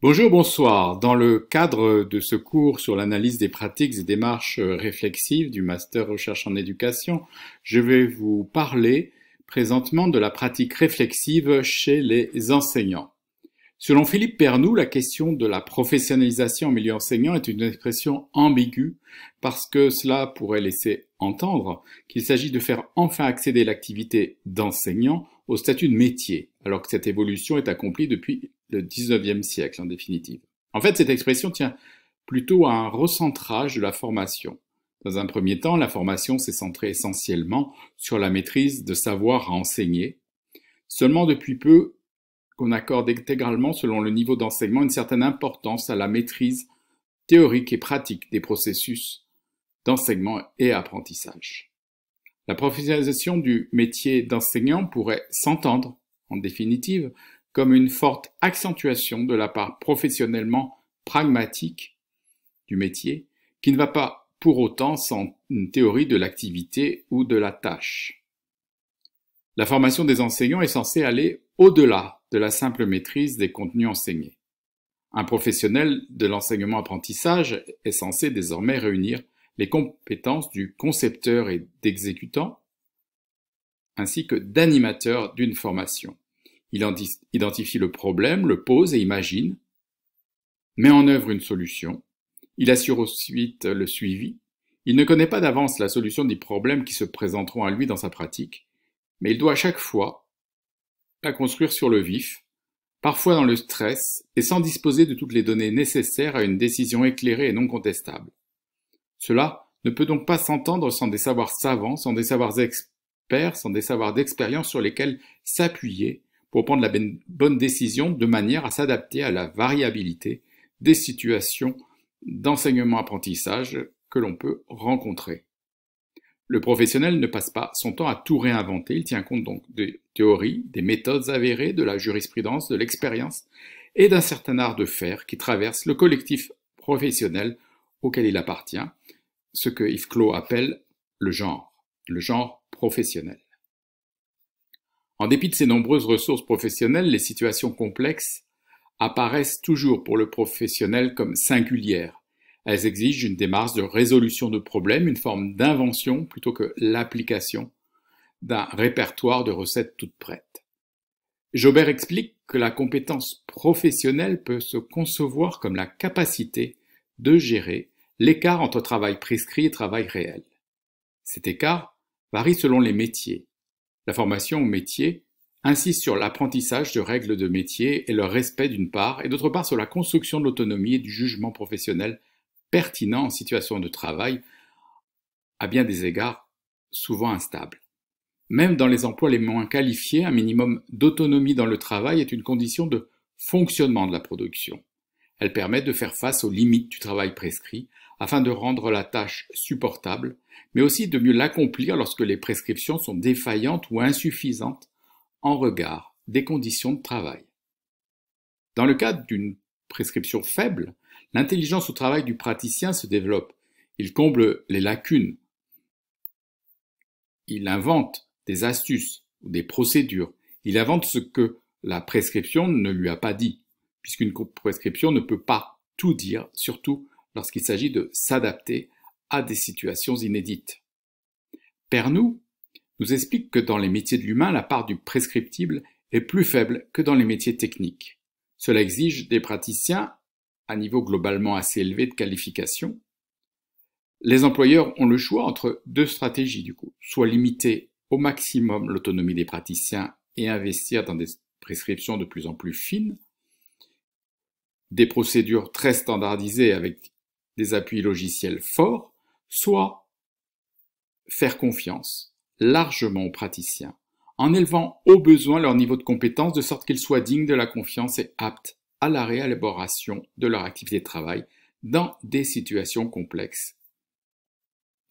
Bonjour, bonsoir. Dans le cadre de ce cours sur l'analyse des pratiques et démarches réflexives du Master Recherche en éducation, je vais vous parler présentement de la pratique réflexive chez les enseignants. Selon Philippe Pernoud, la question de la professionnalisation en milieu enseignant est une expression ambiguë parce que cela pourrait laisser entendre qu'il s'agit de faire enfin accéder l'activité d'enseignant au statut de métier, alors que cette évolution est accomplie depuis le XIXe siècle en définitive. En fait, cette expression tient plutôt à un recentrage de la formation. Dans un premier temps, la formation s'est centrée essentiellement sur la maîtrise de savoir à enseigner. Seulement depuis peu, qu'on accorde intégralement, selon le niveau d'enseignement, une certaine importance à la maîtrise théorique et pratique des processus d'enseignement et apprentissage. La professionnalisation du métier d'enseignant pourrait s'entendre, en définitive, comme une forte accentuation de la part professionnellement pragmatique du métier, qui ne va pas pour autant sans une théorie de l'activité ou de la tâche. La formation des enseignants est censée aller au-delà de la simple maîtrise des contenus enseignés. Un professionnel de l'enseignement-apprentissage est censé désormais réunir les compétences du concepteur et d'exécutant, ainsi que d'animateur d'une formation. Il identifie le problème, le pose et imagine, met en œuvre une solution. Il assure ensuite le suivi. Il ne connaît pas d'avance la solution des problèmes qui se présenteront à lui dans sa pratique, mais il doit à chaque fois la construire sur le vif, parfois dans le stress et sans disposer de toutes les données nécessaires à une décision éclairée et non contestable. Cela ne peut donc pas s'entendre sans des savoirs savants, sans des savoirs experts, sans des savoirs d'expérience sur lesquels s'appuyer pour prendre la bonne décision de manière à s'adapter à la variabilité des situations d'enseignement-apprentissage que l'on peut rencontrer. Le professionnel ne passe pas son temps à tout réinventer, il tient compte donc des théories, des méthodes avérées, de la jurisprudence, de l'expérience et d'un certain art de faire qui traverse le collectif professionnel auquel il appartient, ce que Yves Clos appelle le genre professionnel. En dépit de ces nombreuses ressources professionnelles, les situations complexes apparaissent toujours pour le professionnel comme singulières. Elles exigent une démarche de résolution de problèmes, une forme d'invention plutôt que l'application d'un répertoire de recettes toutes prêtes. Jobert explique que la compétence professionnelle peut se concevoir comme la capacité de gérer l'écart entre travail prescrit et travail réel. Cet écart varie selon les métiers. La formation au métier insiste sur l'apprentissage de règles de métier et leur respect d'une part, et d'autre part sur la construction de l'autonomie et du jugement professionnel pertinent en situation de travail, à bien des égards souvent instable. Même dans les emplois les moins qualifiés, un minimum d'autonomie dans le travail est une condition de fonctionnement de la production. Elle permet de faire face aux limites du travail prescrit afin de rendre la tâche supportable, mais aussi de mieux l'accomplir lorsque les prescriptions sont défaillantes ou insuffisantes en regard des conditions de travail. Dans le cadre d'une prescription faible, l'intelligence au travail du praticien se développe. Il comble les lacunes. Il invente des astuces ou des procédures. Il invente ce que la prescription ne lui a pas dit, puisqu'une prescription ne peut pas tout dire, surtout lorsqu'il s'agit de s'adapter à des situations inédites. Pernoud nous explique que dans les métiers de l'humain, la part du prescriptible est plus faible que dans les métiers techniques. Cela exige des praticiens à niveau globalement assez élevé de qualification. Les employeurs ont le choix entre deux stratégies du coup, soit limiter au maximum l'autonomie des praticiens et investir dans des prescriptions de plus en plus fines, des procédures très standardisées avec des appuis logiciels forts, soit faire confiance largement aux praticiens, en élevant au besoin leur niveau de compétence de sorte qu'ils soient dignes de la confiance et aptes à la réélaboration de leur activité de travail dans des situations complexes.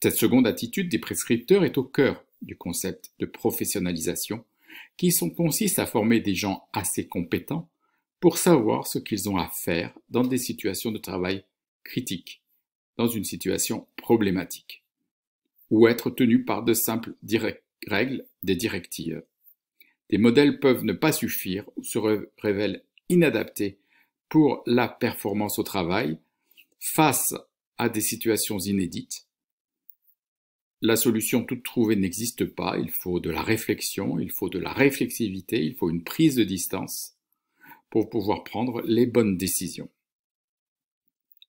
Cette seconde attitude des prescripteurs est au cœur du concept de professionnalisation qui consiste à former des gens assez compétents pour savoir ce qu'ils ont à faire dans des situations de travail critiques, dans une situation problématique, ou être tenus par de simples règles, des directives. Des modèles peuvent ne pas suffire ou se révèlent inadaptés pour la performance au travail face à des situations inédites. La solution toute trouvée n'existe pas, il faut de la réflexion, il faut de la réflexivité, il faut une prise de distance pour pouvoir prendre les bonnes décisions.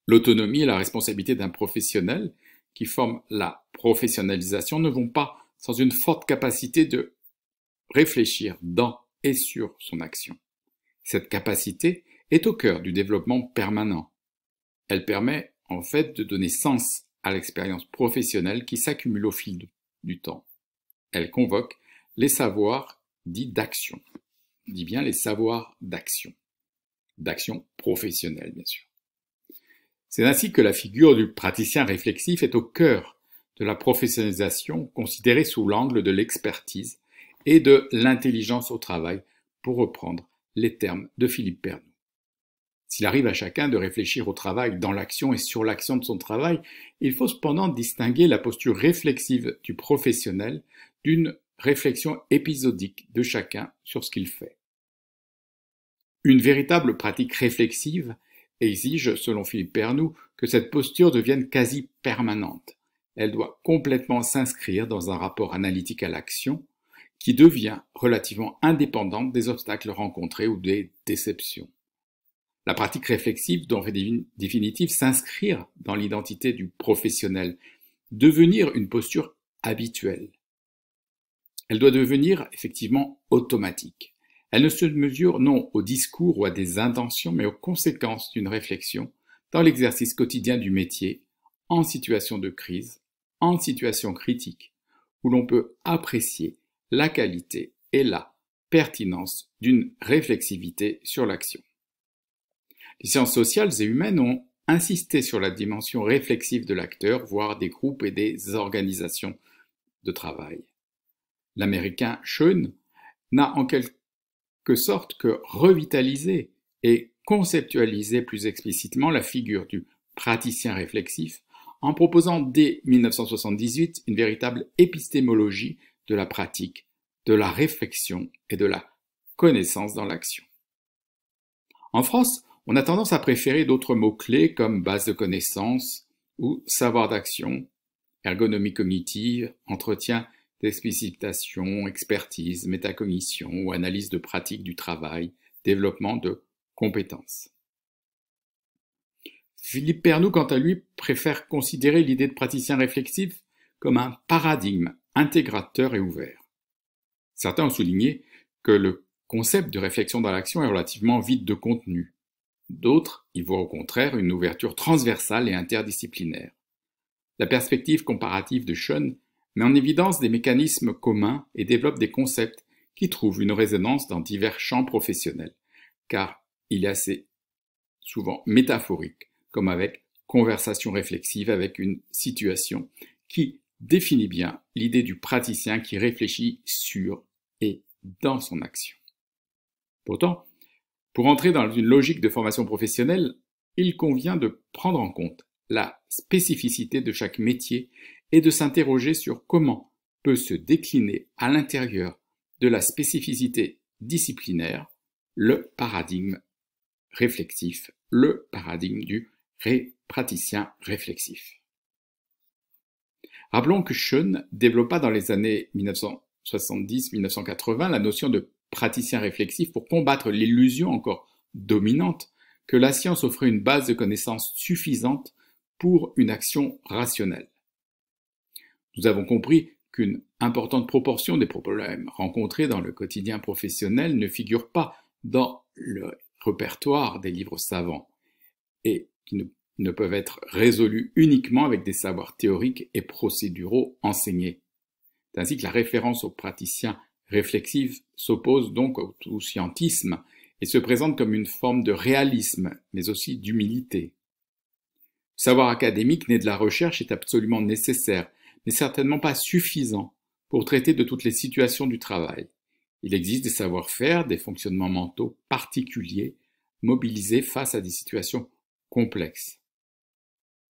L'autonomie et la responsabilité d'un professionnel qui forme la professionnalisation ne vont pas sans une forte capacité de réfléchir dans et sur son action. Cette capacité est au cœur du développement permanent. Elle permet en fait de donner sens à l'expérience professionnelle qui s'accumule au fil du temps. Elle convoque les savoirs dits d'action. Je dis bien les savoirs d'action professionnelle bien sûr. C'est ainsi que la figure du praticien réflexif est au cœur de la professionnalisation considérée sous l'angle de l'expertise et de l'intelligence au travail, pour reprendre les termes de Philippe Pernoud. S'il arrive à chacun de réfléchir au travail dans l'action et sur l'action de son travail, il faut cependant distinguer la posture réflexive du professionnel d'une réflexion épisodique de chacun sur ce qu'il fait. Une véritable pratique réflexive exige, selon Philippe Pernoud, que cette posture devienne quasi permanente. Elle doit complètement s'inscrire dans un rapport analytique à l'action qui devient relativement indépendante des obstacles rencontrés ou des déceptions. La pratique réflexive doit en définitive s'inscrire dans l'identité du professionnel, devenir une posture habituelle. Elle doit devenir effectivement automatique. Elle ne se mesure non au discours ou à des intentions, mais aux conséquences d'une réflexion dans l'exercice quotidien du métier, en situation de crise, en situation critique, où l'on peut apprécier la qualité et la pertinence d'une réflexivité sur l'action. Les sciences sociales et humaines ont insisté sur la dimension réflexive de l'acteur, voire des groupes et des organisations de travail. L'américain Schoen n'a en quelque sorte que revitalisé et conceptualisé plus explicitement la figure du praticien réflexif en proposant dès 1978 une véritable épistémologie de la pratique, de la réflexion et de la connaissance dans l'action. En France, on a tendance à préférer d'autres mots-clés comme base de connaissances ou savoir d'action, ergonomie cognitive, entretien d'explicitation, expertise, métacognition ou analyse de pratique du travail, développement de compétences. Philippe Pernoud, quant à lui, préfère considérer l'idée de praticien réflexif comme un paradigme intégrateur et ouvert. Certains ont souligné que le concept de réflexion dans l'action est relativement vide de contenu. D'autres y voient au contraire une ouverture transversale et interdisciplinaire. La perspective comparative de Schoen met en évidence des mécanismes communs et développe des concepts qui trouvent une résonance dans divers champs professionnels, car il est assez souvent métaphorique, comme avec conversation réflexive avec une situation qui définit bien l'idée du praticien qui réfléchit sur et dans son action. Pourtant, pour entrer dans une logique de formation professionnelle, il convient de prendre en compte la spécificité de chaque métier et de s'interroger sur comment peut se décliner à l'intérieur de la spécificité disciplinaire le paradigme réflexif, le paradigme du praticien réflexif. Rappelons que Schoen développa dans les années 1970-1980 la notion de praticien réflexif pour combattre l'illusion encore dominante que la science offrait une base de connaissances suffisante pour une action rationnelle. Nous avons compris qu'une importante proportion des problèmes rencontrés dans le quotidien professionnel ne figurent pas dans le répertoire des livres savants et qui ne peuvent être résolus uniquement avec des savoirs théoriques et procéduraux enseignés. C'est ainsi que la référence aux praticiens réflexifs s'oppose donc au tout-scientisme et se présente comme une forme de réalisme, mais aussi d'humilité. Le savoir académique né de la recherche est absolument nécessaire, mais certainement pas suffisant pour traiter de toutes les situations du travail. Il existe des savoir-faire, des fonctionnements mentaux particuliers, mobilisés face à des situations complexes.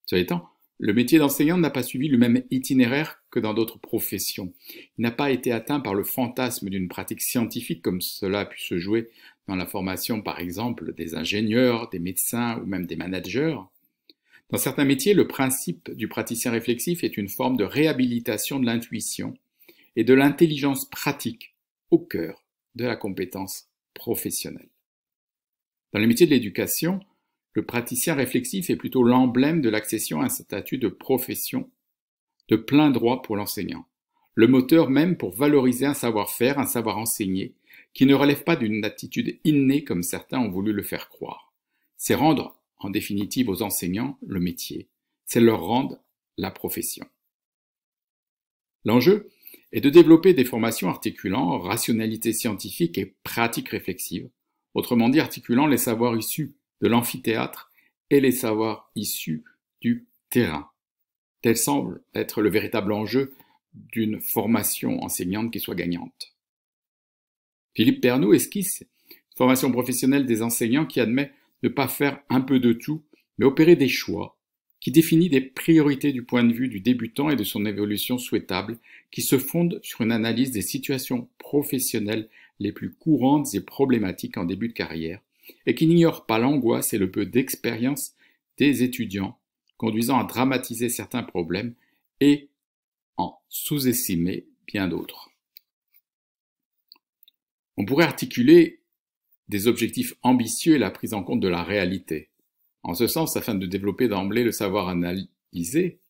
Cela étant, Le métier d'enseignant n'a pas suivi le même itinéraire que dans d'autres professions. Il n'a pas été atteint par le fantasme d'une pratique scientifique comme cela a pu se jouer dans la formation, par exemple, des ingénieurs, des médecins ou même des managers. Dans certains métiers, le principe du praticien réflexif est une forme de réhabilitation de l'intuition et de l'intelligence pratique au cœur de la compétence professionnelle. Dans les métiers de l'éducation, le praticien réflexif est plutôt l'emblème de l'accession à un statut de profession de plein droit pour l'enseignant, le moteur même pour valoriser un savoir-faire, un savoir enseigner, qui ne relève pas d'une attitude innée comme certains ont voulu le faire croire. C'est rendre, en définitive, aux enseignants le métier, c'est leur rendre la profession. L'enjeu est de développer des formations articulant rationalité scientifique et pratique réflexive, autrement dit articulant les savoirs issus de l'amphithéâtre et les savoirs issus du terrain. Tel semble être le véritable enjeu d'une formation enseignante qui soit gagnante. Philippe Pernoud esquisse une formation professionnelle des enseignants qui admet ne pas faire un peu de tout, mais opérer des choix, qui définit des priorités du point de vue du débutant et de son évolution souhaitable, qui se fondent sur une analyse des situations professionnelles les plus courantes et problématiques en début de carrière, et qui n'ignore pas l'angoisse et le peu d'expérience des étudiants, conduisant à dramatiser certains problèmes et en sous-estimer bien d'autres. On pourrait articuler des objectifs ambitieux et la prise en compte de la réalité. En ce sens, afin de développer d'emblée le savoir analysé,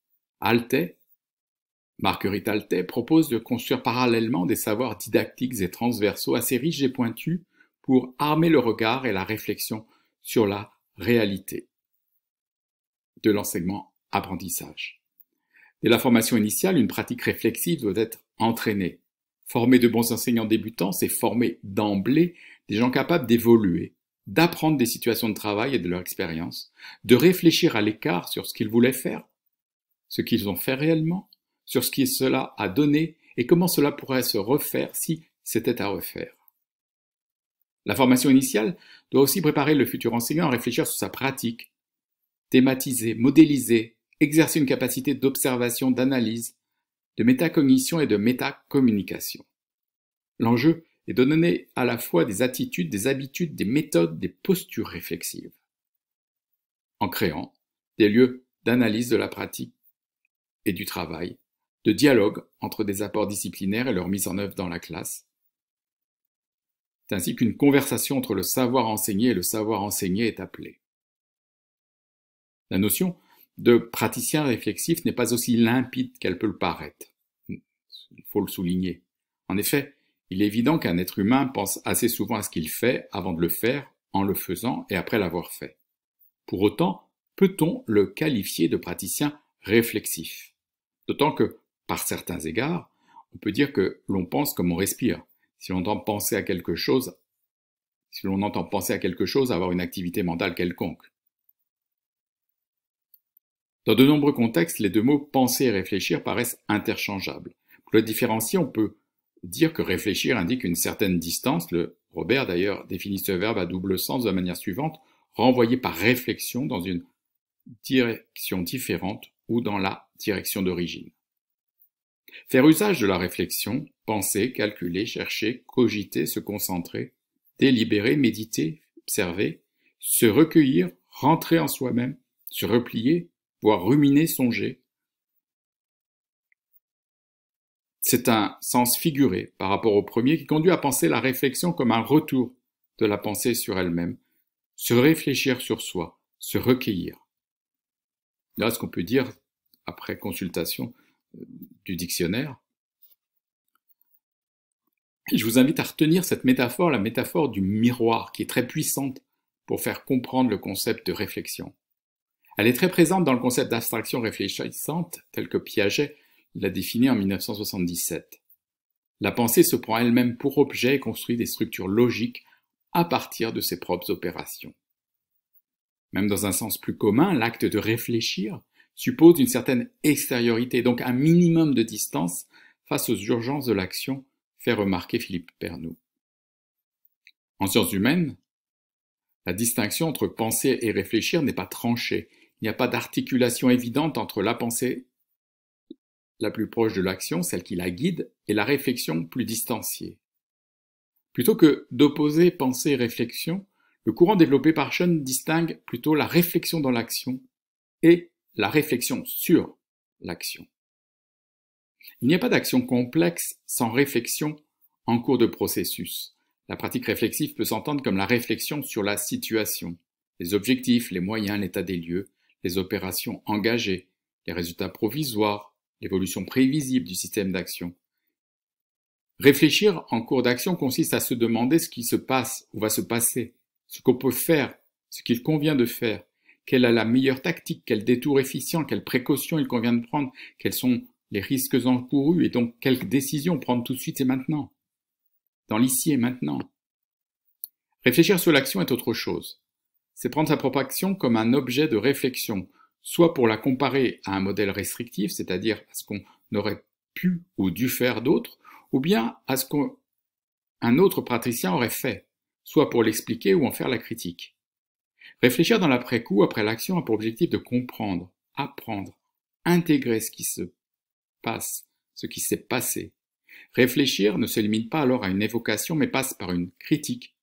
Marguerite Altais propose de construire parallèlement des savoirs didactiques et transversaux assez riches et pointus pour armer le regard et la réflexion sur la réalité de l'enseignement-apprentissage. Dès la formation initiale, une pratique réflexive doit être entraînée. Former de bons enseignants débutants, c'est former d'emblée des gens capables d'évoluer, d'apprendre des situations de travail et de leur expérience, de réfléchir à l'écart sur ce qu'ils voulaient faire, ce qu'ils ont fait réellement, sur ce que cela a donné et comment cela pourrait se refaire si c'était à refaire. La formation initiale doit aussi préparer le futur enseignant à réfléchir sur sa pratique, thématiser, modéliser, exercer une capacité d'observation, d'analyse, de métacognition et de métacommunication. L'enjeu est de donner à la fois des attitudes, des habitudes, des méthodes, des postures réflexives, en créant des lieux d'analyse de la pratique et du travail, de dialogue entre des apports disciplinaires et leur mise en œuvre dans la classe. C'est ainsi qu'une conversation entre le savoir enseigné et le savoir enseigné est appelée. La notion de praticien réflexif n'est pas aussi limpide qu'elle peut le paraître. Il faut le souligner. En effet, il est évident qu'un être humain pense assez souvent à ce qu'il fait avant de le faire, en le faisant et après l'avoir fait. Pour autant, peut-on le qualifier de praticien réflexif? D'autant que, par certains égards, on peut dire que l'on pense comme on respire. Si l'on entend penser à quelque chose, avoir une activité mentale quelconque. Dans de nombreux contextes, les deux mots penser et réfléchir paraissent interchangeables. Pour le différencier, on peut dire que réfléchir indique une certaine distance. Robert d'ailleurs définit ce verbe à double sens de la manière suivante, renvoyer par réflexion dans une direction différente ou dans la direction d'origine. Faire usage de la réflexion, penser, calculer, chercher, cogiter, se concentrer, délibérer, méditer, observer, se recueillir, rentrer en soi-même, se replier, voire ruminer, songer. C'est un sens figuré par rapport au premier qui conduit à penser la réflexion comme un retour de la pensée sur elle-même, se réfléchir sur soi, se recueillir. Là, ce qu'on peut dire, après consultation du dictionnaire, je vous invite à retenir cette métaphore, la métaphore du miroir, qui est très puissante pour faire comprendre le concept de réflexion. Elle est très présente dans le concept d'abstraction réfléchissante, tel que Piaget l'a défini en 1977. La pensée se prend elle-même pour objet et construit des structures logiques à partir de ses propres opérations. Même dans un sens plus commun, l'acte de réfléchir suppose une certaine extériorité, donc un minimum de distance face aux urgences de l'action, fait remarquer Philippe Pernoud. En sciences humaines, la distinction entre penser et réfléchir n'est pas tranchée. Il n'y a pas d'articulation évidente entre la pensée la plus proche de l'action, celle qui la guide, et la réflexion plus distanciée. Plutôt que d'opposer pensée et réflexion, le courant développé par Schoen distingue plutôt la réflexion dans l'action et la réflexion sur l'action. Il n'y a pas d'action complexe sans réflexion en cours de processus. La pratique réflexive peut s'entendre comme la réflexion sur la situation, les objectifs, les moyens, l'état des lieux, les opérations engagées, les résultats provisoires, l'évolution prévisible du système d'action. Réfléchir en cours d'action consiste à se demander ce qui se passe ou va se passer, ce qu'on peut faire, ce qu'il convient de faire, quelle est la meilleure tactique, quel détour efficient, quelles précautions il convient de prendre, quels sont les risques encourus et donc quelles décisions prendre tout de suite et maintenant, dans l'ici et maintenant. Réfléchir sur l'action est autre chose. C'est prendre sa propre action comme un objet de réflexion, soit pour la comparer à un modèle restrictif, c'est-à-dire à ce qu'on aurait pu ou dû faire d'autre, ou bien à ce qu'un autre praticien aurait fait, soit pour l'expliquer ou en faire la critique. Réfléchir dans l'après-coup, après l'action, a pour objectif de comprendre, apprendre, intégrer ce qui se passe, ce qui s'est passé. Réfléchir ne se limite pas alors à une évocation, mais passe par une critique,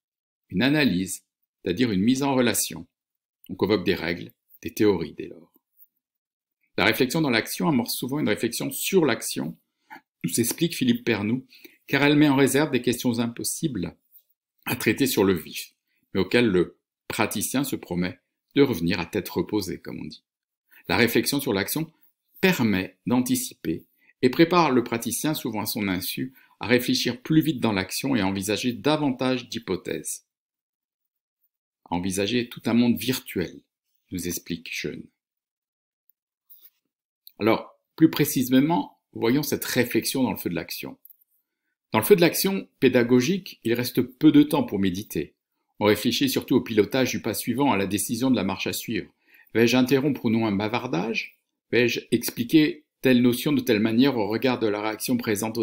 une analyse, c'est-à-dire une mise en relation. On convoque des règles, des théories dès lors. La réflexion dans l'action amorce souvent une réflexion sur l'action, nous explique Philippe Pernoud, car elle met en réserve des questions impossibles à traiter sur le vif, mais auxquelles le praticien se promet de revenir à tête reposée, comme on dit. La réflexion sur l'action permet d'anticiper et prépare le praticien, souvent à son insu, à réfléchir plus vite dans l'action et à envisager davantage d'hypothèses. À envisager tout un monde virtuel, nous explique Schoen. Alors, plus précisément, voyons cette réflexion dans le feu de l'action. Dans le feu de l'action pédagogique, il reste peu de temps pour méditer. On réfléchit surtout au pilotage du pas suivant, à la décision de la marche à suivre. Vais-je interrompre ou non un bavardage? Vais-je expliquer telle notion de telle manière au regard de la réaction présente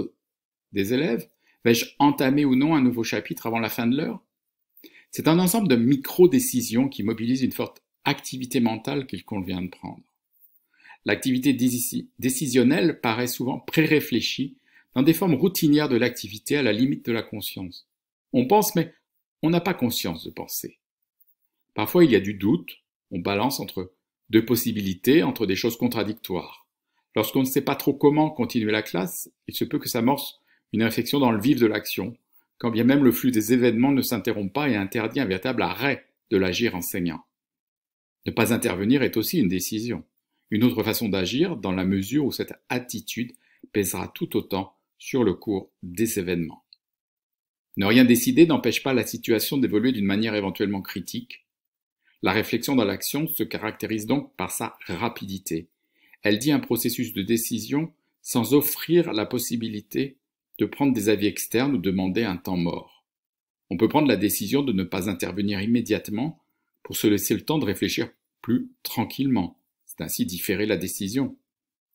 des élèves? Vais-je entamer ou non un nouveau chapitre avant la fin de l'heure? C'est un ensemble de micro-décisions qui mobilisent une forte activité mentale qu'il convient de prendre. L'activité décisionnelle paraît souvent pré-réfléchie dans des formes routinières de l'activité à la limite de la conscience. On pense, mais on n'a pas conscience de penser. Parfois, il y a du doute, on balance entre deux possibilités, entre des choses contradictoires. Lorsqu'on ne sait pas trop comment continuer la classe, il se peut que s'amorce une réflexion dans le vif de l'action, quand bien même le flux des événements ne s'interrompt pas et interdit un véritable arrêt de l'agir enseignant. Ne pas intervenir est aussi une décision, une autre façon d'agir dans la mesure où cette attitude pèsera tout autant sur le cours des événements. Ne rien décider n'empêche pas la situation d'évoluer d'une manière éventuellement critique. La réflexion dans l'action se caractérise donc par sa rapidité. Elle dit un processus de décision sans offrir la possibilité de prendre des avis externes ou demander un temps mort. On peut prendre la décision de ne pas intervenir immédiatement pour se laisser le temps de réfléchir plus tranquillement. C'est ainsi différer la décision.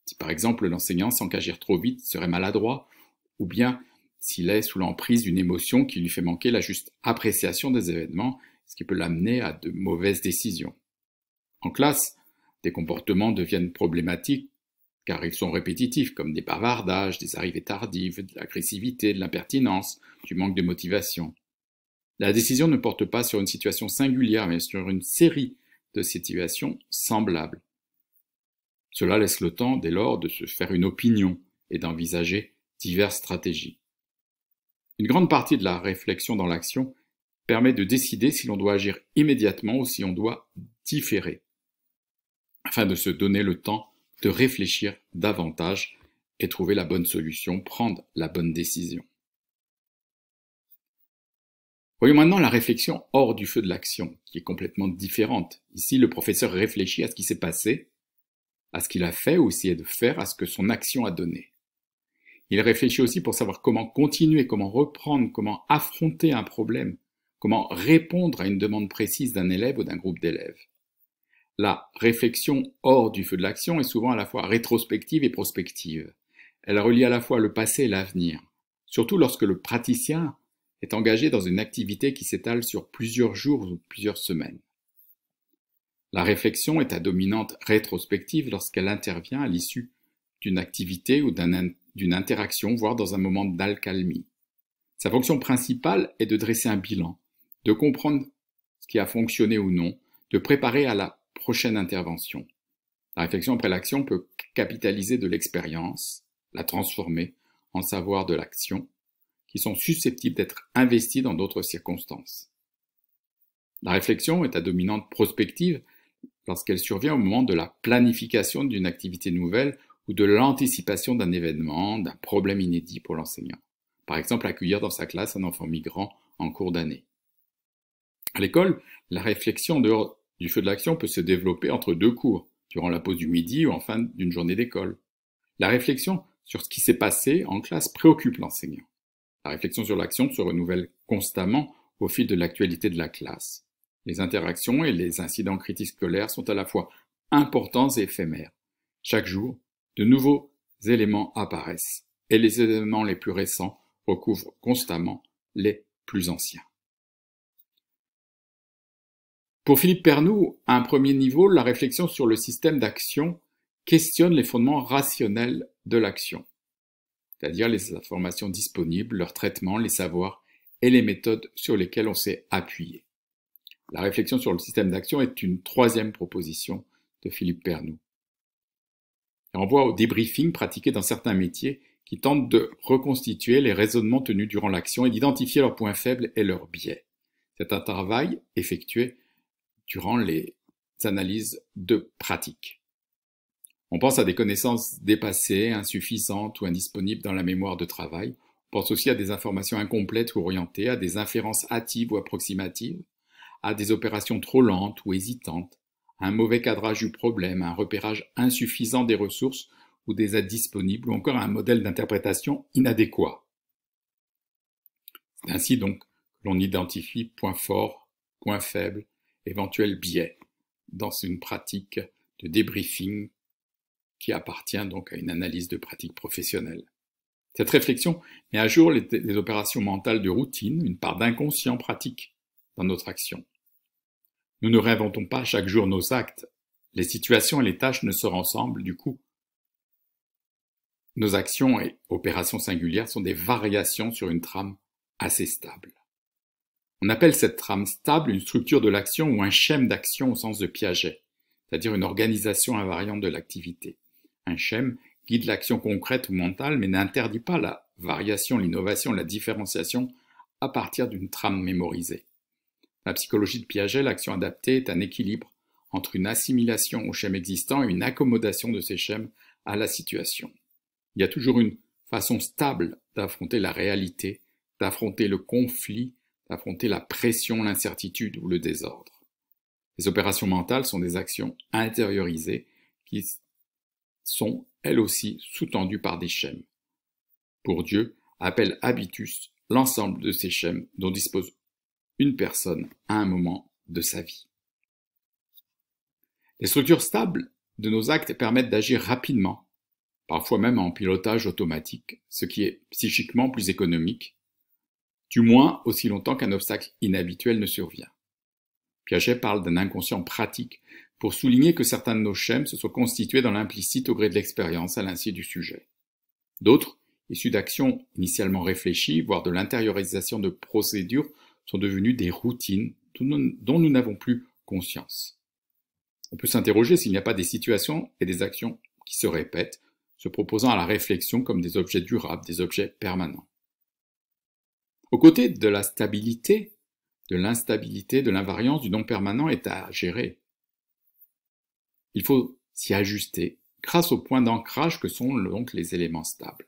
Si par exemple l'enseignant sent qu'agir trop vite serait maladroit, ou bien s'il est sous l'emprise d'une émotion qui lui fait manquer la juste appréciation des événements, ce qui peut l'amener à de mauvaises décisions. En classe, des comportements deviennent problématiques car ils sont répétitifs, comme des bavardages, des arrivées tardives, de l'agressivité, de l'impertinence, du manque de motivation. La décision ne porte pas sur une situation singulière, mais sur une série de situations semblables. Cela laisse le temps, dès lors, de se faire une opinion et d'envisager diverses stratégies. Une grande partie de la réflexion dans l'action permet de décider si l'on doit agir immédiatement ou si on doit différer, afin de se donner le temps de réfléchir davantage et trouver la bonne solution, prendre la bonne décision. Voyons maintenant la réflexion hors du feu de l'action, qui est complètement différente. Ici, le professeur réfléchit à ce qui s'est passé, à ce qu'il a fait ou essayé de faire, à ce que son action a donné. Il réfléchit aussi pour savoir comment continuer, comment reprendre, comment affronter un problème, comment répondre à une demande précise d'un élève ou d'un groupe d'élèves. La réflexion hors du feu de l'action est souvent à la fois rétrospective et prospective. Elle relie à la fois le passé et l'avenir, surtout lorsque le praticien est engagé dans une activité qui s'étale sur plusieurs jours ou plusieurs semaines. La réflexion est à dominante rétrospective lorsqu'elle intervient à l'issue d'une activité ou d'une interaction, voire dans un moment d'accalmie. Sa fonction principale est de dresser un bilan, de comprendre ce qui a fonctionné ou non, de préparer à la prochaine intervention. La réflexion après l'action peut capitaliser de l'expérience, la transformer en savoir de l'action, qui sont susceptibles d'être investis dans d'autres circonstances. La réflexion est à dominante prospective lorsqu'elle survient au moment de la planification d'une activité nouvelle ou de l'anticipation d'un événement, d'un problème inédit pour l'enseignant. Par exemple, accueillir dans sa classe un enfant migrant en cours d'année. À l'école, la réflexion en dehors du feu de l'action peut se développer entre deux cours, durant la pause du midi ou en fin d'une journée d'école. La réflexion sur ce qui s'est passé en classe préoccupe l'enseignant. La réflexion sur l'action se renouvelle constamment au fil de l'actualité de la classe. Les interactions et les incidents critiques scolaires sont à la fois importants et éphémères. Chaque jour, de nouveaux éléments apparaissent, et les éléments les plus récents recouvrent constamment les plus anciens. Pour Philippe Pernoud, à un premier niveau, la réflexion sur le système d'action questionne les fondements rationnels de l'action, c'est-à-dire les informations disponibles, leur traitement, les savoirs et les méthodes sur lesquelles on s'est appuyé. La réflexion sur le système d'action est une troisième proposition de Philippe Pernoud. Elle renvoie au débriefing pratiqué dans certains métiers qui tentent de reconstituer les raisonnements tenus durant l'action et d'identifier leurs points faibles et leurs biais. C'est un travail effectué durant les analyses de pratique. On pense à des connaissances dépassées, insuffisantes ou indisponibles dans la mémoire de travail. On pense aussi à des informations incomplètes ou orientées, à des inférences hâtives ou approximatives, à des opérations trop lentes ou hésitantes, à un mauvais cadrage du problème, à un repérage insuffisant des ressources ou des aides disponibles, ou encore à un modèle d'interprétation inadéquat. C'est ainsi donc que l'on identifie points forts, points faibles, éventuels biais dans une pratique de débriefing qui appartient donc à une analyse de pratique professionnelle. Cette réflexion met à jour les opérations mentales de routine, une part d'inconscient pratique dans notre action. Nous ne réinventons pas chaque jour nos actes. Les situations et les tâches ne se ressemblent du coup. Nos actions et opérations singulières sont des variations sur une trame assez stable. On appelle cette trame stable une structure de l'action ou un schème d'action au sens de Piaget, c'est-à-dire une organisation invariante de l'activité. Un schème guide l'action concrète ou mentale, mais n'interdit pas la variation, l'innovation, la différenciation à partir d'une trame mémorisée. Dans la psychologie de Piaget, l'action adaptée est un équilibre entre une assimilation au schème existant et une accommodation de ces schèmes à la situation. Il y a toujours une façon stable d'affronter la réalité, d'affronter le conflit, d'affronter la pression, l'incertitude ou le désordre. Les opérations mentales sont des actions intériorisées qui sont, elles aussi, sous-tendues par des schèmes. Bourdieu appelle habitus l'ensemble de ces schèmes dont dispose une personne à un moment de sa vie. Les structures stables de nos actes permettent d'agir rapidement, parfois même en pilotage automatique, ce qui est psychiquement plus économique, du moins aussi longtemps qu'un obstacle inhabituel ne survient. Piaget parle d'un inconscient pratique pour souligner que certains de nos schèmes se sont constitués dans l'implicite au gré de l'expérience à l'insu du sujet. D'autres, issus d'actions initialement réfléchies, voire de l'intériorisation de procédures, sont devenus des routines dont nous n'avons plus conscience. On peut s'interroger s'il n'y a pas des situations et des actions qui se répètent, se proposant à la réflexion comme des objets durables, des objets permanents. Aux côtés de la stabilité, de l'instabilité, de l'invariance, du non-permanent est à gérer. Il faut s'y ajuster grâce aux points d'ancrage que sont donc les éléments stables.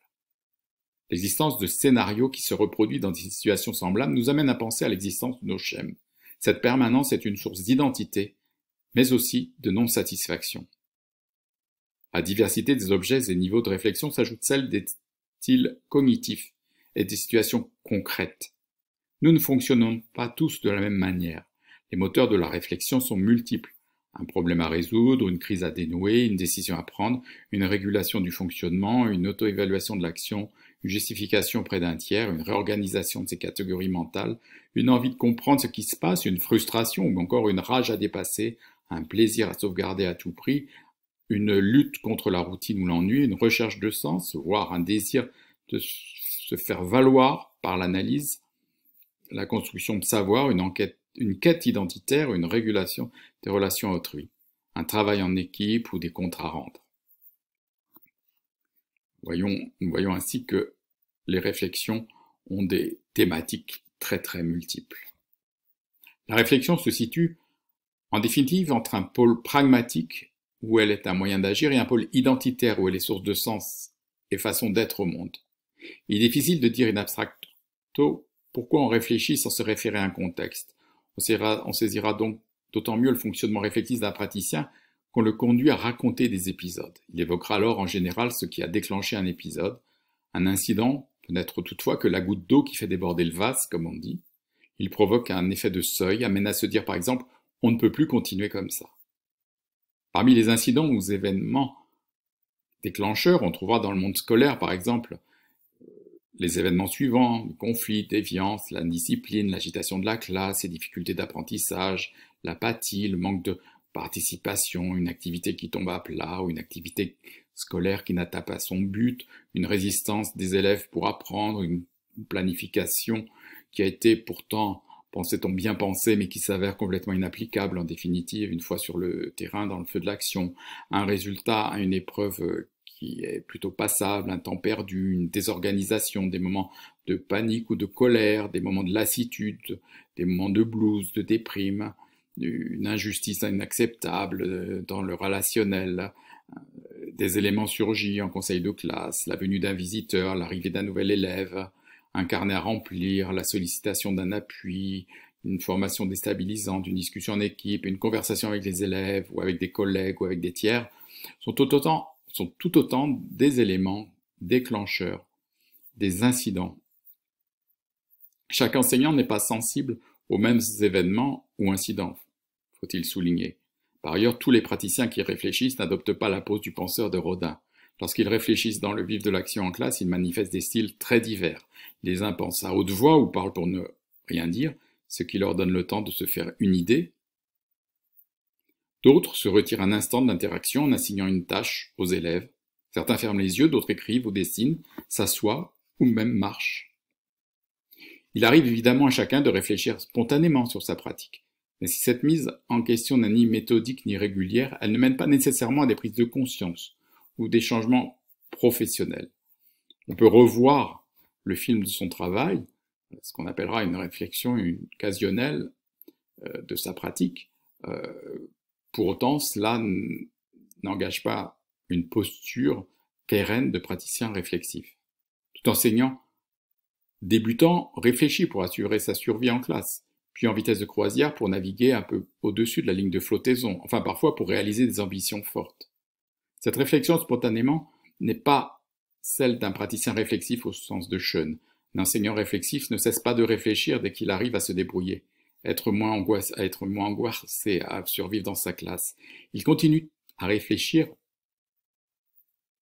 L'existence de scénarios qui se reproduisent dans des situations semblables nous amène à penser à l'existence de nos schèmes. Cette permanence est une source d'identité, mais aussi de non-satisfaction. À la diversité des objets et niveaux de réflexion s'ajoute celle des styles cognitifs et des situations concrètes. Nous ne fonctionnons pas tous de la même manière. Les moteurs de la réflexion sont multiples. Un problème à résoudre, une crise à dénouer, une décision à prendre, une régulation du fonctionnement, une auto-évaluation de l'action, une justification auprès d'un tiers, une réorganisation de ses catégories mentales, une envie de comprendre ce qui se passe, une frustration ou encore une rage à dépasser, un plaisir à sauvegarder à tout prix, une lutte contre la routine ou l'ennui, une recherche de sens, voire un désir de se faire valoir par l'analyse, la construction de savoir, une quête identitaire, une régulation des relations à autrui, un travail en équipe ou des comptes à rendre. Nous voyons ainsi que les réflexions ont des thématiques très très multiples. La réflexion se situe en définitive entre un pôle pragmatique où elle est un moyen d'agir et un pôle identitaire où elle est source de sens et façon d'être au monde. Il est difficile de dire in abstracto pourquoi on réfléchit sans se référer à un contexte. On saisira donc d'autant mieux le fonctionnement réflexif d'un praticien qu'on le conduit à raconter des épisodes. Il évoquera alors en général ce qui a déclenché un épisode. Un incident peut n'être toutefois que la goutte d'eau qui fait déborder le vase, comme on dit. Il provoque un effet de seuil, amène à se dire par exemple « on ne peut plus continuer comme ça ». Parmi les incidents ou événements déclencheurs, on trouvera dans le monde scolaire par exemple les événements suivants, le conflit, déviance, l'indiscipline, l'agitation de la classe, les difficultés d'apprentissage, l'apathie, le manque de participation, une activité qui tombe à plat ou une activité scolaire qui n'atteint pas son but, une résistance des élèves pour apprendre, une planification qui a été pourtant, pensait-on bien pensée, mais qui s'avère complètement inapplicable en définitive, une fois sur le terrain, dans le feu de l'action, un résultat à une épreuve qui est plutôt passable, un temps perdu, une désorganisation, des moments de panique ou de colère, des moments de lassitude, des moments de blues, de déprime, une injustice inacceptable dans le relationnel, des éléments surgis en conseil de classe, la venue d'un visiteur, l'arrivée d'un nouvel élève, un carnet à remplir, la sollicitation d'un appui, une formation déstabilisante, une discussion en équipe, une conversation avec les élèves ou avec des collègues ou avec des tiers, sont tout autant des éléments déclencheurs, des incidents. Chaque enseignant n'est pas sensible aux mêmes événements ou incidents, faut-il souligner. Par ailleurs, tous les praticiens qui réfléchissent n'adoptent pas la pose du penseur de Rodin. Lorsqu'ils réfléchissent dans le vif de l'action en classe, ils manifestent des styles très divers. Les uns pensent à haute voix ou parlent pour ne rien dire, ce qui leur donne le temps de se faire une idée. D'autres se retirent un instant d'interaction en assignant une tâche aux élèves. Certains ferment les yeux, d'autres écrivent ou dessinent, s'assoient ou même marchent. Il arrive évidemment à chacun de réfléchir spontanément sur sa pratique. Mais si cette mise en question n'est ni méthodique ni régulière, elle ne mène pas nécessairement à des prises de conscience ou des changements professionnels. On peut revoir le film de son travail, ce qu'on appellera une réflexion occasionnelle de sa pratique. Pour autant, cela n'engage pas une posture pérenne de praticien réflexif. Tout enseignant débutant réfléchit pour assurer sa survie en classe, puis en vitesse de croisière pour naviguer un peu au-dessus de la ligne de flottaison, enfin parfois pour réaliser des ambitions fortes. Cette réflexion spontanément n'est pas celle d'un praticien réflexif au sens de Schoen. Un enseignant réflexif ne cesse pas de réfléchir dès qu'il arrive à se débrouiller, à être moins angoissé, à survivre dans sa classe. Il continue à réfléchir,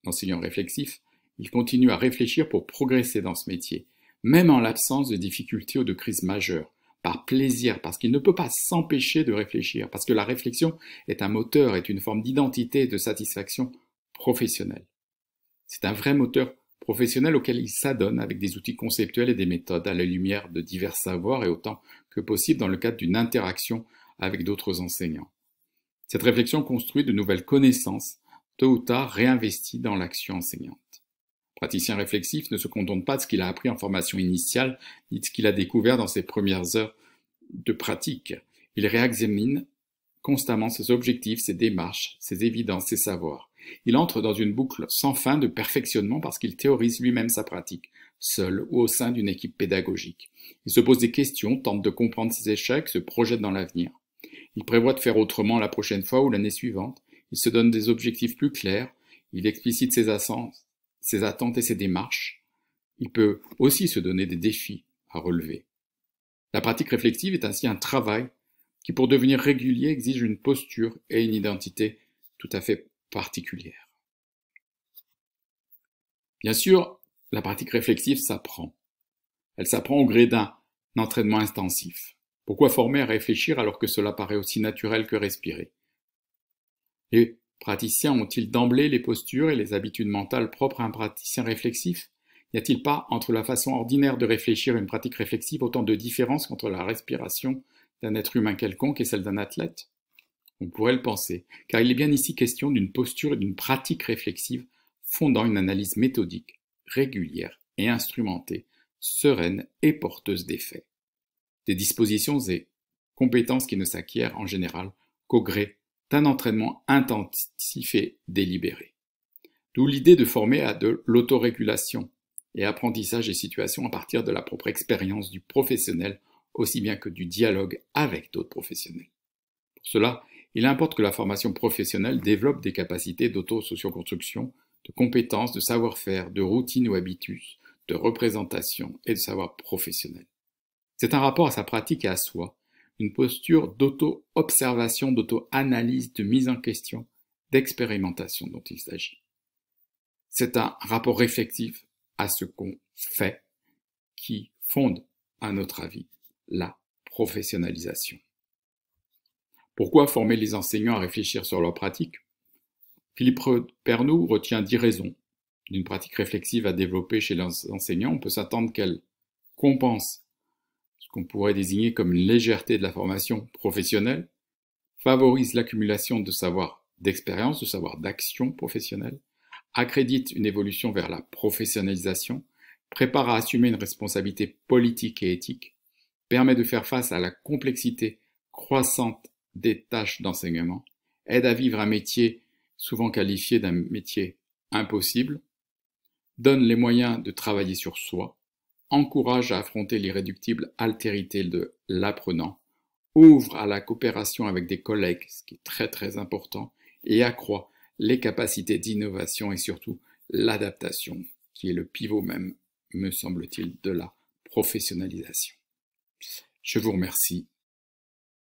l'enseignant réflexif, il continue à réfléchir pour progresser dans ce métier, même en l'absence de difficultés ou de crises majeures, par plaisir, parce qu'il ne peut pas s'empêcher de réfléchir, parce que la réflexion est un moteur, est une forme d'identité et de satisfaction professionnelle. C'est un vrai moteur professionnel auquel il s'adonne avec des outils conceptuels et des méthodes à la lumière de divers savoirs et autant que possible dans le cadre d'une interaction avec d'autres enseignants. Cette réflexion construit de nouvelles connaissances, tôt ou tard réinvesties dans l'action enseignante. Le praticien réflexif ne se contente pas de ce qu'il a appris en formation initiale, ni de ce qu'il a découvert dans ses premières heures de pratique. Il réexamine constamment ses objectifs, ses démarches, ses évidences, ses savoirs. Il entre dans une boucle sans fin de perfectionnement parce qu'il théorise lui-même sa pratique, seul ou au sein d'une équipe pédagogique. Il se pose des questions, tente de comprendre ses échecs, se projette dans l'avenir. Il prévoit de faire autrement la prochaine fois ou l'année suivante. Il se donne des objectifs plus clairs. Il explicite ses attentes et ses démarches. Il peut aussi se donner des défis à relever. La pratique réflexive est ainsi un travail qui, pour devenir régulier, exige une posture et une identité tout à fait particulière. Bien sûr, la pratique réflexive s'apprend. Elle s'apprend au gré d'un entraînement intensif. Pourquoi former à réfléchir alors que cela paraît aussi naturel que respirer? Les praticiens ont-ils d'emblée les postures et les habitudes mentales propres à un praticien réflexif? N'y a-t-il pas, entre la façon ordinaire de réfléchir et une pratique réflexive, autant de différences qu'entre la respiration d'un être humain quelconque et celle d'un athlète? On pourrait le penser, car il est bien ici question d'une posture et d'une pratique réflexive fondant une analyse méthodique, régulière et instrumentée, sereine et porteuse d'effets. Des dispositions et compétences qui ne s'acquièrent en général qu'au gré d'un entraînement intensif et délibéré. D'où l'idée de former à de l'autorégulation et apprentissage des situations à partir de la propre expérience du professionnel, aussi bien que du dialogue avec d'autres professionnels. Pour cela, il importe que la formation professionnelle développe des capacités d'auto-socioconstruction, de compétences, de savoir-faire, de routine ou habitus, de représentation et de savoir professionnel. C'est un rapport à sa pratique et à soi, une posture d'auto-observation, d'auto-analyse, de mise en question, d'expérimentation dont il s'agit. C'est un rapport réflexif à ce qu'on fait qui fonde, à notre avis, la professionnalisation. Pourquoi former les enseignants à réfléchir sur leur pratique? Philippe Pernoud retient 10 raisons d'une pratique réflexive à développer chez les enseignants. On peut s'attendre qu'elle compense ce qu'on pourrait désigner comme une légèreté de la formation professionnelle, favorise l'accumulation de savoir d'expérience, de savoir d'action professionnelle, accrédite une évolution vers la professionnalisation, prépare à assumer une responsabilité politique et éthique, permet de faire face à la complexité croissante des tâches d'enseignement, aide à vivre un métier souvent qualifié d'un métier impossible, donne les moyens de travailler sur soi, encourage à affronter l'irréductible altérité de l'apprenant, ouvre à la coopération avec des collègues, ce qui est très très important, et accroît les capacités d'innovation et surtout l'adaptation, qui est le pivot même, me semble-t-il, de la professionnalisation. Je vous remercie